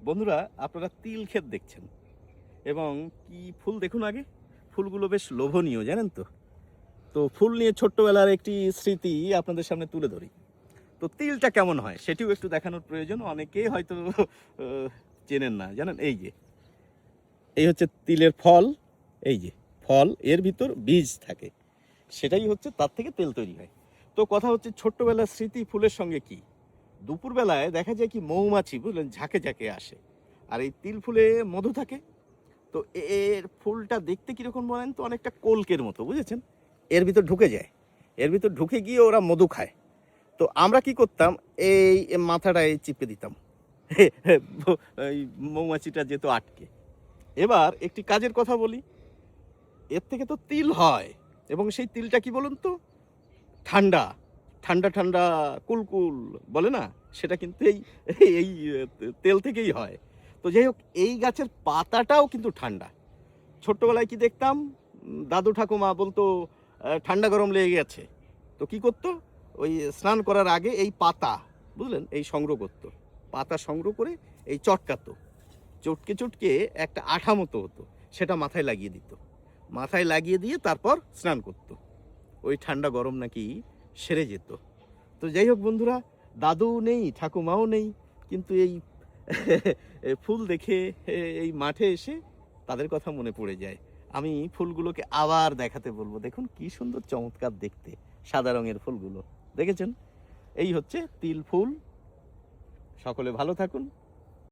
বন্ধুরা, আপনারা তিল ক্ষেত দেখছেন এবং কি ফুল দেখুন আগে। ফুলগুলো বেশ লোভনীয়, জানেন তো। তো ফুল নিয়ে ছোট্টবেলার একটি স্মৃতি আপনাদের সামনে তুলে ধরি। তো তিলটা কেমন হয় সেটিও একটু দেখানোর প্রয়োজন। অনেকেই হয়তো চেনেন না, জানেন। এই হচ্ছে তিলের ফল। এই যে ফল, এর ভিতর বীজ থাকে, সেটাই হচ্ছে তার থেকে তেল তৈরি হয়। তো কথা হচ্ছে ছোট্টবেলার স্মৃতি ফুলের সঙ্গে কি। দুপুরবেলায় দেখা যায় কি মৌমাছি, বুঝলেন, ঝাঁকে ঝাঁকে আসে, আর এই তিল ফুলে মধু থাকে। তো এর ফুলটা দেখতে কীরকম বলেন তো, অনেকটা কলকের মতো, বুঝেছেন। এর ভিতর ঢুকে যায়, এর ভিতর ঢুকে গিয়ে ওরা মধু খায়। তো আমরা কি করতাম, এই মাথাটায় চিপে দিতাম, এই মৌমাছিটা যেত আটকে। এবার একটি কাজের কথা বলি, এর থেকে তো তিল হয়, এবং সেই তিলটা কি বলুন তো, ঠান্ডা ঠান্ডা ঠান্ডা, কুলকুল বলে না, সেটা কিন্তু এই এই তেল থেকেই হয়। তো যাই হোক, এই গাছের পাতাটাও কিন্তু ঠান্ডা। ছোট্টবেলায় কি দেখতাম, দাদু ঠাকুমা বলতো ঠান্ডা গরম লেগে গেছে। তো কি করতো, ওই স্নান করার আগে এই পাতা, বুঝলেন, এই সংগ্রহ করতো। পাতা সংগ্রহ করে এই চটকাতো, চটকে চটকে একটা আঠা মতো হতো, সেটা মাথায় লাগিয়ে দিত। মাথায় লাগিয়ে দিয়ে তারপর স্নান করতো। ওই ঠান্ডা গরম নাকি সেরে যেত। তো যাই হোক বন্ধুরা, দাদু নেই, ঠাকুমাও নেই, কিন্তু এই ফুল দেখে এই মাঠে এসে তাদের কথা মনে পড়ে যায়। আমি ফুলগুলোকে আবার দেখাতে বলবো। দেখুন কি সুন্দর চমৎকার দেখতে সাদা রঙের ফুলগুলো, দেখেছেন। এই হচ্ছে তিল ফুল। সকলে ভালো থাকুন।